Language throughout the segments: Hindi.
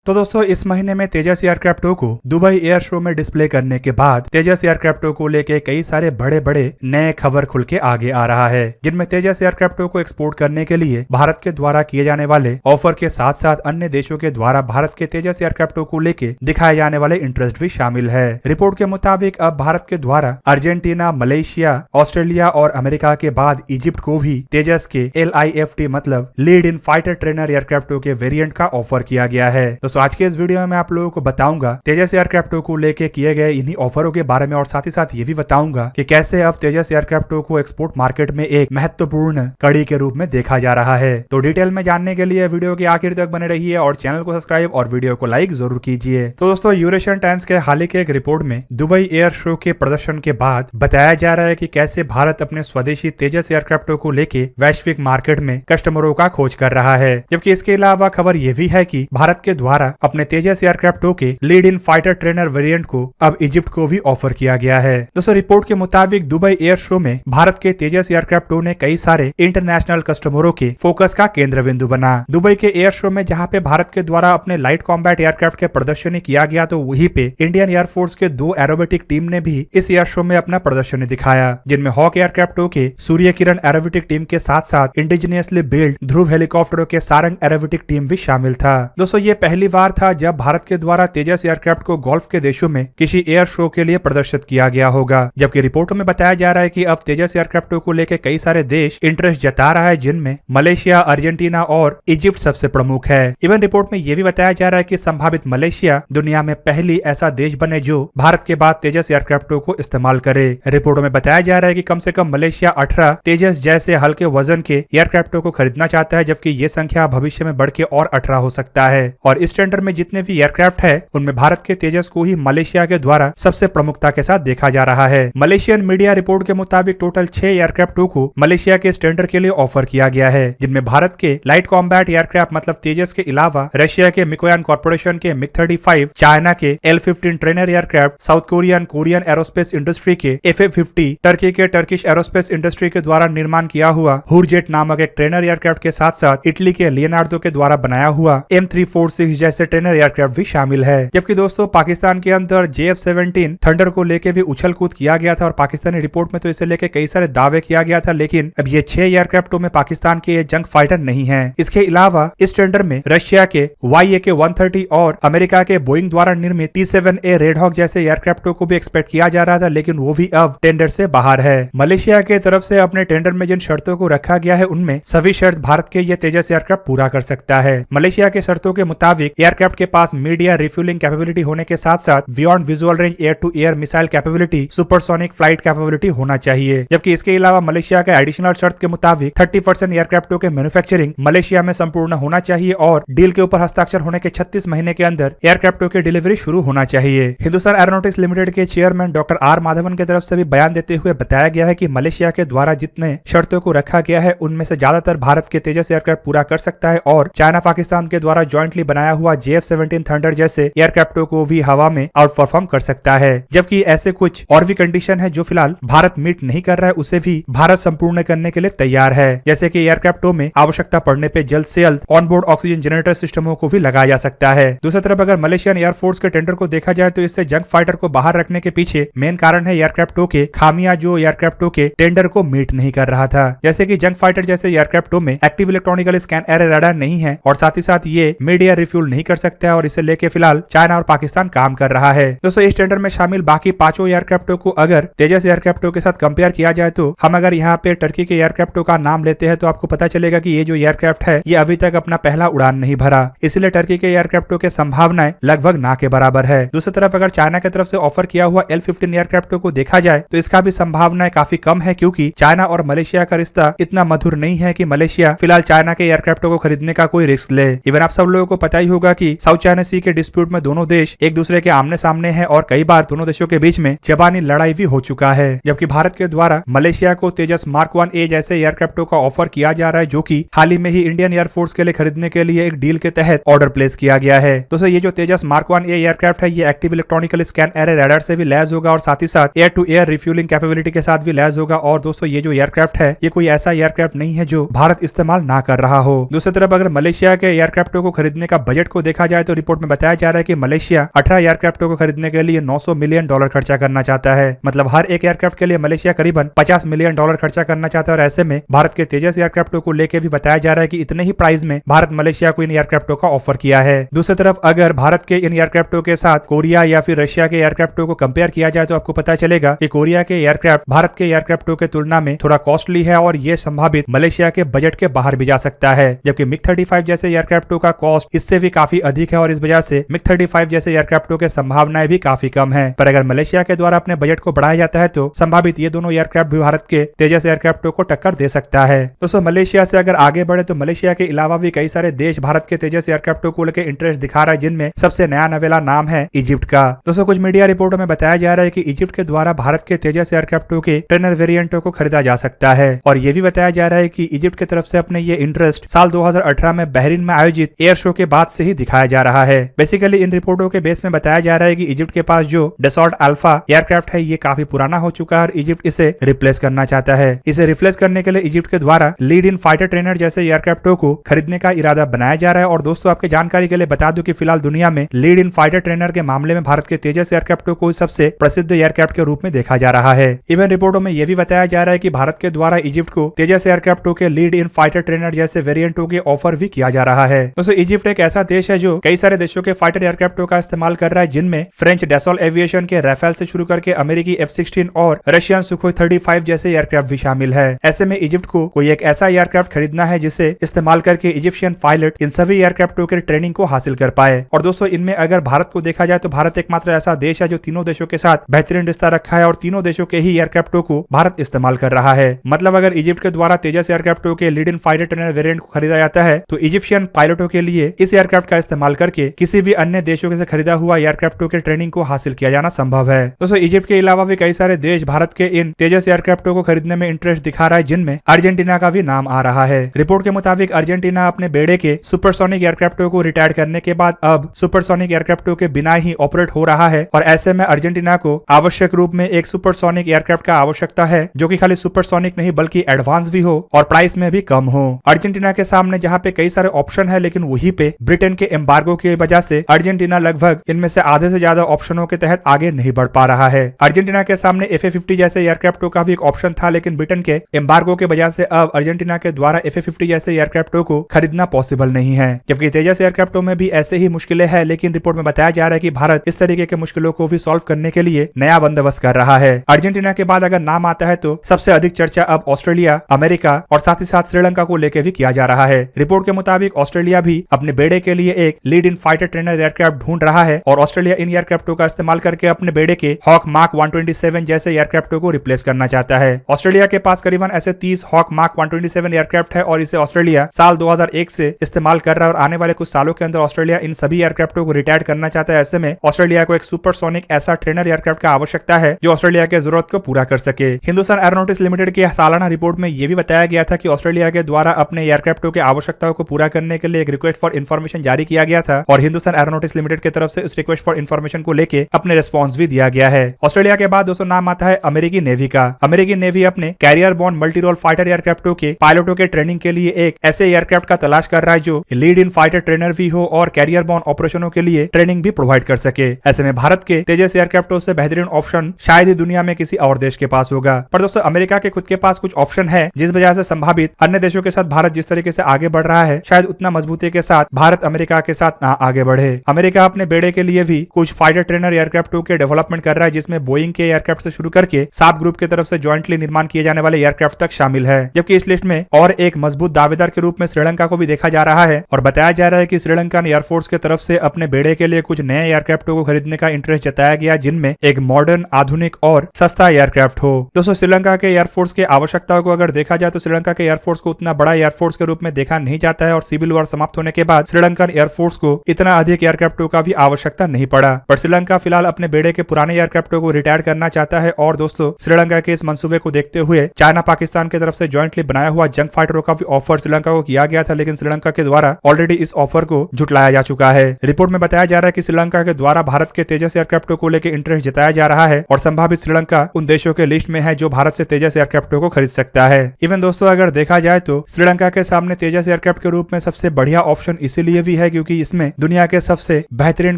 तो दोस्तों इस महीने में तेजस एयरक्राफ्टों को दुबई एयर शो में डिस्प्ले करने के बाद तेजस एयरक्राफ्टों को लेके कई सारे बड़े बड़े नए खबर खुल के आगे आ रहा है, जिनमें तेजस एयरक्राफ्टों को एक्सपोर्ट करने के लिए भारत के द्वारा किए जाने वाले ऑफर के साथ साथ अन्य देशों के द्वारा भारत के तेजस एयरक्राफ्टों को लेके दिखाए जाने वाले इंटरेस्ट भी शामिल है। रिपोर्ट के मुताबिक अब भारत के द्वारा अर्जेंटीना, मलेशिया, ऑस्ट्रेलिया और अमेरिका के बाद इजिप्ट को भी तेजस के LIFT मतलब लीड इन फाइटर ट्रेनर एयरक्राफ्टों के वेरिएंट का ऑफर किया गया है। तो आज के इस वीडियो में मैं आप लोगों को बताऊंगा तेजस एयरक्राफ्टों को लेके किए गए इन्हीं ऑफरों के बारे में और साथ ही साथ ये भी बताऊंगा कि कैसे अब तेजस एयरक्राफ्टों को एक्सपोर्ट मार्केट में एक महत्वपूर्ण कड़ी के रूप में देखा जा रहा है। तो डिटेल में जानने के लिए वीडियो के आखिर तक बने रहिए और चैनल को सब्सक्राइब और वीडियो को लाइक जरूर कीजिए। तो दोस्तों यूरेशियन टाइम्स के हाल ही के एक रिपोर्ट में दुबई एयर शो के प्रदर्शन के बाद बताया जा रहा है कि कैसे भारत अपने स्वदेशी तेजस एयरक्राफ्टों को लेके वैश्विक मार्केट में कस्टमरों का खोज कर रहा है। जबकि इसके अलावा खबर यह भी है कि भारत के द्वारा अपने तेजस एयरक्राफ्टों के lead in fighter trainer variant को अब इजिप्ट को भी ऑफर किया गया है। दोस्तों रिपोर्ट के मुताबिक दुबई एयर शो में भारत के तेजस एयरक्राफ्टों ने कई सारे इंटरनेशनल कस्टमरों के फोकस का केंद्र बिंदु बना। दुबई के एयर शो में जहां पे भारत के द्वारा अपने लाइट कॉम्बैट एयरक्राफ्ट के प्रदर्शनी किया गया, तो वहीं पे इंडियन एयरफोर्स के 2 एरोबेटिक टीम ने भी इस एयर शो में अपना प्रदर्शनी दिखाया, जिनमें हॉक एयरक्राफ्टों के सूर्य किरण एरोबेटिक टीम के साथ साथ इंडिजिनियसली बिल्ड ध्रुव हेलीकॉप्टरों के सारंग एरोबेटिक टीम भी शामिल था। दोस्तों ये पहली बार था जब भारत के द्वारा तेजस एयरक्राफ्ट को गल्फ के देशों में किसी एयर शो के लिए प्रदर्शित किया गया होगा। जबकि रिपोर्टों में बताया जा रहा है कि अब तेजस एयरक्राफ्टों को लेकर कई सारे देश इंटरेस्ट जता रहा है, जिनमें मलेशिया, अर्जेंटीना और इजिप्ट सबसे प्रमुख है। इवन रिपोर्ट में यह भी बताया जा रहा है कि संभावित मलेशिया दुनिया में पहली ऐसा देश बने जो भारत के बाद तेजस एयरक्राफ्टों को इस्तेमाल करे। रिपोर्टों में बताया जा रहा है कि कम से कम मलेशिया 18 तेजस जैसे हल्के वजन के एयरक्राफ्टों को खरीदना चाहता है, जबकि ये संख्या भविष्य में बढ़ के और 18 हो सकता है। और इस टेंडर में जितने भी एयरक्राफ्ट है उनमें भारत के तेजस को ही मलेशिया के द्वारा सबसे प्रमुखता के साथ देखा जा रहा है। मलेशियन मीडिया रिपोर्ट के मुताबिक टोटल 6 एयरक्राफ्टों को मलेशिया के टेंडर के लिए ऑफर किया गया है, जिनमें भारत के लाइट कॉम्बैट एयरक्राफ्ट मतलब तेजस के अलावा रशिया के मिकोयान कॉर्पोरेशन के MiG-35, चाइना के L-15 trainer aircraft, south Korean aerospace industry के FA-50, टर्की के टर्किश एरोस्पेस इंडस्ट्री के द्वारा निर्माण किया हुआ हुरजेट नामक एक ट्रेनर एयरक्राफ्ट के साथ साथ इटली के लियोनार्डो के द्वारा बनाया हुआ M346 जैसे ट्रेनर एयरक्राफ्ट भी शामिल है। जबकि दोस्तों पाकिस्तान के अंदर JF-17 थंडर को लेके भी उछल कूद किया गया था और पाकिस्तानी रिपोर्ट में तो इसे लेके कई सारे दावे किया गया था, लेकिन अब ये 6 एयरक्राफ्टों में पाकिस्तान के ये जंग फाइटर नहीं है। इसके अलावा इस टेंडर में रशिया के YAK-130 और अमेरिका के बोइंग द्वारा निर्मित T-7A रेड हॉक जैसे एयरक्राफ्टों को भी एक्सपेक्ट किया जा रहा था, लेकिन वो भी अब टेंडर से बाहर है। मलेशिया के तरफ से अपने टेंडर में जिन शर्तों को रखा गया है उनमें सभी शर्त भारत के ये तेजस एयरक्राफ्ट पूरा कर सकता है। मलेशिया के शर्तों के मुताबिक एयरक्राफ्ट के पास मीडिया रिफ्यूलिंग कैपेबिलिटी होने के साथ साथ beyond visual range air to air missile capability, supersonic flight capability होना चाहिए। जबकि इसके अलावा मलेशिया का एडिशनल शर्त के मुताबिक 30% एयरक्राफ्टों के मैन्युफैक्चरिंग मलेशिया में संपूर्ण होना चाहिए और डील के ऊपर हस्ताक्षर होने के 36 महीने के अंदर एयरक्राफ्टों की डिलीवरी शुरू होना चाहिए। हिंदुस्तान एरोनॉटिक्स लिमिटेड के चेयरमैन डॉक्टर R माधवन की तरफ से भी बयान देते हुए बताया गया है कि मलेशिया के द्वारा जितने शर्तों को रखा गया है उनमें से ज्यादातर भारत के तेजस एयरक्राफ्ट पूरा कर सकता है और चाइना पाकिस्तान के द्वारा ज्वाइंटली बनाया हुआ JF-17 थंडर जैसे एयरक्राफ्टों को भी हवा में आउट परफॉर्म कर सकता है। जबकि ऐसे कुछ और भी कंडीशन है जो फिलहाल भारत मीट नहीं कर रहा है, उसे भी भारत संपूर्ण करने के लिए तैयार है। जैसे कि एयरक्राफ्टों में आवश्यकता पड़ने पे जल्द से जल्द ऑनबोर्ड ऑक्सीजन जनरेटर सिस्टमों को भी लगाया जा सकता है। दूसरी तरफ अगर मलेशियन एयरफोर्स के टेंडर को देखा जाए तो इससे जंग फाइटर को बाहर रखने के पीछे मेन कारण है एयरक्राफ्टों के खामियां जो एयरक्राफ्टों के टेंडर को मीट नहीं कर रहा था। जैसे कि जंग फाइटर जैसे एयरक्राफ्टों में active electronical scan array radar नहीं है और साथ ही साथ ये मीडिया रिफ्यूल नहीं कर सकता है और इसे लेके फिलहाल चाइना और पाकिस्तान काम कर रहा है। दोस्तों इस टेंडर में शामिल बाकी 5 एयरक्राफ्टों को अगर तेजस एयरक्राफ्टों के साथ कंपेयर किया जाए तो हम अगर यहाँ पे टर्की के एयरक्राफ्टों का नाम लेते हैं तो आपको पता चलेगा कि ये जो एयरक्राफ्ट है ये अभी तक अपना पहला उड़ान नहीं भरा, इसलिए टर्की के एयरक्राफ्टों के संभावनाएं लगभग ना के बराबर है। दूसरी तरफ अगर चाइना की तरफ से ऑफर किया हुआ L-15 एयरक्राफ्टों को देखा जाए तो इसका भी संभावनाएं काफी कम है, क्योंकि चाइना और मलेशिया का रिश्ता इतना मधुर नहीं है कि मलेशिया फिलहाल चाइना के एयरक्राफ्टों को खरीदने का कोई रिस्क ले। इवन आप सब लोगों को पता ही होगा कि साउथ चाइना सी के डिस्प्यूट में दोनों देश एक दूसरे के आमने सामने हैं और कई बार दोनों देशों के बीच में जबानी लड़ाई भी हो चुका है। जबकि भारत के द्वारा मलेशिया को तेजस मार्क 1A जैसे एयरक्राफ्टों का ऑफर किया जा रहा है, जो कि हाल ही में ही इंडियन एयरफोर्स के लिए खरीदने के लिए एक डील के तहत ऑर्डर प्लेस किया गया है। दोस्तों ये जो तेजस मार्क 1A एयरक्राफ्ट है ये active electronical scan array radar से भी लैस होगा और साथ ही साथ air to air refuelling capability के साथ भी लैस होगा। और दोस्तों ये जो एयरक्राफ्ट है ये कोई ऐसा एयरक्राफ्ट नहीं है जो भारत इस्तेमाल ना कर रहा हो। दूसरी तरफ अगर मलेशिया के एयरक्राफ्टों को खरीदने का बजट को देखा जाए तो रिपोर्ट में बताया जा रहा है कि मलेशिया 18 एयरक्राफ्ट को खरीदने के लिए $900 मिलियन खर्चा करना चाहता है। मतलब हर एक एयरक्राफ्ट के लिए मलेशिया करीबन $50 मिलियन खर्चा करना चाहता है। और ऐसे में भारत के तेजस एयरक्राफ्टों को लेकर भी बताया जा रहा है कि इतने ही प्राइस में भारत मलेशिया को इन एयरक्राफ्टों का ऑफर किया है। दूसरी तरफ अगर भारत के इन एयरक्राफ्टों के साथ कोरिया या फिर रशिया के एयरक्राफ्टों को कंपेयर किया जाए तो आपको पता चलेगा कि कोरिया के एयरक्राफ्ट भारत के एयरक्राफ्टों के तुलना में थोड़ा कॉस्टली है और ये संभावित मलेशिया के बजट के बाहर भी जा सकता है। जबकि MiG-35 जैसे एयरक्राफ्टों का कॉस्ट इससे भी काफी अधिक है और इस वजह से MiG-35 जैसे एयरक्राफ्टों के संभावनाएं भी काफी कम है। पर अगर मलेशिया के द्वारा अपने बजट को बढ़ाया जाता है तो संभावित ये दोनों एयरक्राफ्ट भी भारत के तेजस एयरक्राफ्टों को टक्कर दे सकता है। दोस्तों मलेशिया से अगर आगे बढ़े तो मलेशिया के अलावा भी कई सारे देश भारत के तेजस एयरक्राफ्टों को लेकर इंटरेस्ट दिखा रहा है, जिनमें सबसे नया नवेला नाम है इजिप्ट का। दोस्तों कुछ मीडिया रिपोर्टों में बताया जा रहा है कि इजिप्ट के द्वारा भारत के तेजस एयरक्राफ्टों के ट्रेनर वेरिएंटों को खरीदा जा सकता है। और ये भी बताया जा रहा है कि इजिप्ट की तरफ से अपने ये इंटरेस्ट साल 2018 में बहरीन में आयोजित एयर शो के बाद से ही दिखाया जा रहा है। बेसिकली इन रिपोर्टों के बेस में बताया जा रहा है कि इजिप्ट के पास जो डसॉल्ट अल्फा एयरक्राफ्ट है ये काफी पुराना हो चुका है और इजिप्ट इसे रिप्लेस करना चाहता है। इसे रिप्लेस करने के लिए इजिप्ट के द्वारा लीड इन फाइटर ट्रेनर जैसे एयरक्राफ्टों को खरीदने का इरादा बनाया जा रहा है। और दोस्तों आपके जानकारी के लिए बता दूं कि फिलहाल दुनिया में लीड इन फाइटर ट्रेनर के मामले में भारत के तेजस एयरक्राफ्टों को सबसे प्रसिद्ध एयरक्राफ्ट के रूप में देखा जा रहा है। इवन रिपोर्टों में यह भी बताया जा रहा है कि भारत के द्वारा इजिप्ट को तेजस एयरक्राफ्टों के लीड इन फाइटर ट्रेनर जैसे वेरिएंटों के ऑफर भी किया जा रहा है। दोस्तों इजिप्ट एक ऐसा देश है जो कई सारे देशों के फाइटर एयरक्राफ्टों का इस्तेमाल कर रहा है, जिनमें फ्रेंच डसॉल्ट एविएशन के राफेल से शुरू करके अमेरिकी F-16 और रशियन सुखोई 35 जैसे एयरक्राफ्ट भी शामिल है। ऐसे में इजिप्ट को कोई एक ऐसा एयरक्राफ्ट खरीदना है जिसे इस्तेमाल करके इजिप्शियन पायलट इन सभी एयरक्राफ्टों के ट्रेनिंग को हासिल कर पाए। और दोस्तों इनमें अगर भारत को देखा जाए तो भारत एकमात्र ऐसा देश है जो तीनों देशों के साथ बेहतरीन रिश्ता रखा है और तीनों देशों के ही एयरक्राफ्टों को भारत इस्तेमाल कर रहा है। मतलब अगर इजिप्ट के द्वारा तेजस एयरक्राफ्टों के lead in fighter trainer variant को खरीदा जाता है तो इजिप्शियन पायलटों के लिए इस एयरक्राफ्ट का इस्तेमाल करके किसी भी अन्य देशों से खरीदा हुआ एयरक्राफ्टों के ट्रेनिंग को हासिल किया जाना संभव है। दोस्तों इजिप्ट के अलावा भी कई सारे देश भारत के इन तेजस एयरक्राफ्टों को खरीदने में इंटरेस्ट दिखा रहा है, जिनमें अर्जेंटीना का भी नाम आ रहा है। रिपोर्ट के मुताबिक अर्जेंटीना अपने बेड़े के सुपरसोनिक एयरक्राफ्टों को रिटायर करने के बाद अब सुपरसोनिक एयरक्राफ्टों के बिना ही ऑपरेट हो रहा है और ऐसे में अर्जेंटीना को आवश्यक रूप में एक सुपरसोनिक एयरक्राफ्ट का आवश्यकता है जो कि खाली सुपरसोनिक नहीं बल्कि एडवांस भी हो और प्राइस में भी कम हो। अर्जेंटीना के सामने जहां पे कई सारे ऑप्शन है, लेकिन वहीं पे ब्रिटेन के एम्बार्गो की वजह से अर्जेंटीना लगभग इनमें से आधे से ज्यादा ऑप्शनों के तहत आगे नहीं बढ़ पा रहा है। अर्जेंटीना के सामने FA-50 जैसे एयरक्राफ्टों का भी एक ऑप्शन था, लेकिन ब्रिटेन के एम्बार्गो के वजह से अब अर्जेंटीना के द्वारा FA-50 जैसे एयरक्राफ्टों को खरीदना पॉसिबल नहीं है। जबकि तेजस एयरक्राफ्टों में भी ऐसे ही मुश्किलें हैं, लेकिन रिपोर्ट में बताया जा रहा है कि भारत इस तरीके के मुश्किलों को भी सॉल्व करने के लिए नया बंदोबस्त कर रहा है। अर्जेंटीना के बाद अगर नाम आता है तो सबसे अधिक चर्चा अब ऑस्ट्रेलिया, अमेरिका और साथ ही साथ श्रीलंका को लेकर भी किया जा रहा है। रिपोर्ट के मुताबिक ऑस्ट्रेलिया भी अपने बेड़े के लिए एक lead in fighter trainer aircraft ढूंढ रहा है और ऑस्ट्रेलिया इन एयरक्राफ्टों का इस्तेमाल करके अपने बेड़े के हॉक मार्क 127 जैसे एयरक्राफ्टों को रिप्लेस करना चाहता है। ऑस्ट्रेलिया के पास करीबन ऐसे 30 हॉक मार्क 127 एयरक्राफ्ट है और इसे ऑस्ट्रेलिया साल 2001 से इस्तेमाल कर रहा है और आने वाले कुछ सालों के अंदर ऑस्ट्रेलिया इन सभी एयरक्राफ्टों को रिटायर करना चाहता है। ऐसे में ऑस्ट्रेलिया को एक सुपरसोनिक ऐसा ट्रेनर एयरक्राफ्ट का आवश्यकता है जो ऑस्ट्रेलिया के जरूरत को पूरा कर सके। हिंदुस्तान एरोनॉटिक्स लिमिटेड की सालाना रिपोर्ट में यह भी बताया गया था कि ऑस्ट्रेलिया के द्वारा अपने एयरक्राफ्टों की आवश्यकताओं को पूरा करने के लिए एक रिक्वेस्ट फॉर इन्फॉर्मेशन जारी किया गया था और हिंदुस्तान एरोनॉटिक्स लिमिटेड की तरफ से इस रिक्वेस्ट फॉर इन्फॉर्मेशन को लेकर अपने रिस्पॉन्स भी दिया गया है। ऑस्ट्रेलिया के बाद दोस्तों नाम आता है अमेरिकी नेवी का। अमेरिकी नेवी अपने carrier borne multi role fighter एयरक्राफ्टों के पायलटों के ट्रेनिंग के लिए एक ऐसे एयरक्राफ्ट का तलाश कर रहा है जो लीड इन फाइटर ट्रेनर भी हो और कैरियर बॉर्न ऑपरेशनों के लिए ट्रेनिंग भी प्रोवाइड कर सके। ऐसे में भारत के तेजस एयरक्राफ्टों से बेहतरीन ऑप्शन शायद ही दुनिया में किसी और देश के पास होगा। पर दोस्तों अमेरिका के खुद के पास कुछ ऑप्शन है, जिस वजह से संभावित अन्य देशों के साथ भारत जिस तरीके से आगे बढ़ रहा है शायद उतना मजबूती के साथ भारत अमेरिका के साथ ना आगे बढ़े। अमेरिका अपने बेड़े के लिए भी कुछ फाइटर ट्रेनर एयरक्राफ्टों के डेवलपमेंट कर रहा है, जिसमें बोइंग के एयरक्राफ्ट से शुरू करके साप ग्रुप की तरफ से ज्वाइंटली निर्माण किए जाने वाले एयरक्राफ्ट तक शामिल है। जबकि इस लिस्ट में और एक मजबूत दावेदार के रूप में श्रीलंका को भी देखा जा रहा है और बताया जा रहा है कि श्रीलंकन एयरफोर्स की तरफ से अपने बेड़े के लिए कुछ नए एयरक्राफ्टों को खरीदने का इंटरेस्ट जताया गया, जिनमें एक मॉडर्न, आधुनिक और सस्ता एयरक्राफ्ट हो। दोस्तों श्रीलंका के एयरफोर्स की आवश्यकताओं को अगर देखा जाए तो श्रीलंका के एयरफोर्स को उतना बड़ा एयरफोर्स के रूप में देखा नहीं जाता है और सिविल वॉर समाप्त होने के बाद श्रीलंकन एयरफोर्स को इतना अधिक एयरक्राफ्टों का भी आवश्यकता नहीं पड़ा। पर श्रीलंका फिलहाल अपने बेड़े के पुराने एयरक्राफ्टों को रिटायर करना चाहता है और दोस्तों श्रीलंका के इस मंसूबे को देखते हुए चाइना पाकिस्तान की तरफ से ज्वाइंटली बनाया हुआ जंग फाइटरों का भी ऑफर श्रीलंका को किया गया था, लेकिन श्रीलंका के द्वारा ऑलरेडी इस ऑफर को झुटलाया जा चुका है। रिपोर्ट में बताया जा रहा है कि श्रीलंका के द्वारा भारत के तेजस एयरक्राफ्टों को लेकर इंटरेस्ट जताया जा रहा है और संभावित श्रीलंका उन देशों के लिस्ट में है जो भारत से तेजस एयरक्राफ्टों को खरीद सकता है। इवन दोस्तों अगर देखा जाए तो श्रीलंका के सामने तेजस एयरक्राफ्ट के रूप में सबसे बढ़िया ऑप्शन इसीलिए भी है है क्योंकि इसमें दुनिया के सबसे बेहतरीन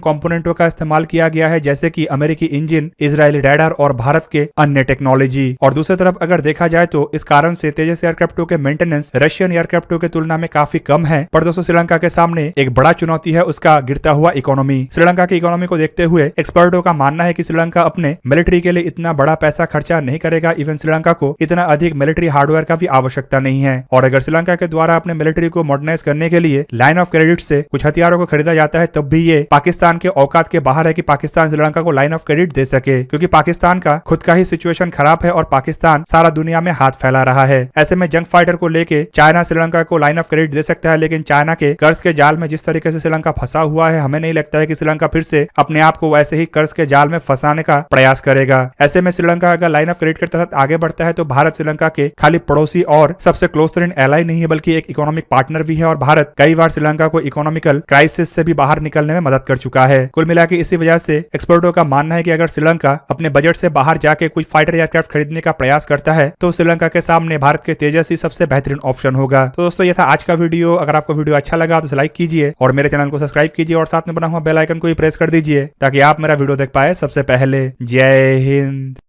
कंपोनेंटों का इस्तेमाल किया गया है, जैसे कि अमेरिकी इंजन, इजरायली रडार और भारत के अन्य टेक्नोलॉजी। और दूसरी तरफ अगर देखा जाए तो इस कारण से तेजस एयरक्राफ्ट 2 के मेंटेनेंस रशियन एयरक्राफ्ट 2 के तुलना में काफी कम है। पर दोस्तों श्रीलंका के सामने एक बड़ा चुनौती है उसका गिरता हुआ इकोनॉमी। श्रीलंका की इकोनॉमी को देखते हुए एक्सपर्टों का मानना है कि श्रीलंका अपने मिलिट्री के लिए इतना बड़ा पैसा खर्चा नहीं करेगा। इवन श्रीलंका को इतना अधिक मिलिट्री हार्डवेयर का भी आवश्यकता नहीं है। और अगर श्रीलंका के द्वारा अपने मिलिट्री को मॉडर्नाइज करने के लिए लाइन ऑफ क्रेडिट से कुछ हथियारों को खरीदा जाता है, तब भी ये पाकिस्तान के औकात के बाहर है कि पाकिस्तान श्रीलंका को लाइन ऑफ क्रेडिट दे सके, क्योंकि पाकिस्तान का खुद का ही सिचुएशन खराब है और पाकिस्तान सारा दुनिया में हाथ फैला रहा है। ऐसे में जंग फाइटर को लेके चाइना श्रीलंका को लाइन ऑफ क्रेडिट दे सकता है, लेकिन चाइना के कर्ज के जाल में जिस तरीके से श्रीलंका फंसा हुआ है, हमें नहीं लगता है कि श्रीलंका फिर से अपने आप को वैसे ही कर्ज के जाल में फंसाने का प्रयास करेगा। ऐसे में श्रीलंका अगर लाइन ऑफ क्रेडिट के तहत आगे बढ़ता है तो भारत श्रीलंका के खाली पड़ोसी और सबसे क्लोज फ्रेंड एलाई नहीं है, बल्कि एक इकोनॉमिक पार्टनर भी है। और भारत कई बार श्रीलंका को इकोनॉमिकल क्राइसिस से भी बाहर निकलने में मदद कर चुका है। कुल मिलाकर इसी वजह से एक्सपर्टों का मानना है कि अगर श्रीलंका अपने बजट से बाहर जाके कोई फाइटर एयरक्राफ्ट खरीदने का प्रयास करता है तो श्रीलंका के सामने भारत के तेजस ही सबसे बेहतरीन ऑप्शन होगा। तो दोस्तों ये था आज का वीडियो। अगर आपको वीडियो अच्छा लगा तो लाइक कीजिए और मेरे चैनल को सब्सक्राइब कीजिए और साथ में बना हुआ बेल आइकन को भी प्रेस कर दीजिए ताकि आप मेरा वीडियो देख पाए सबसे पहले। जय हिंद।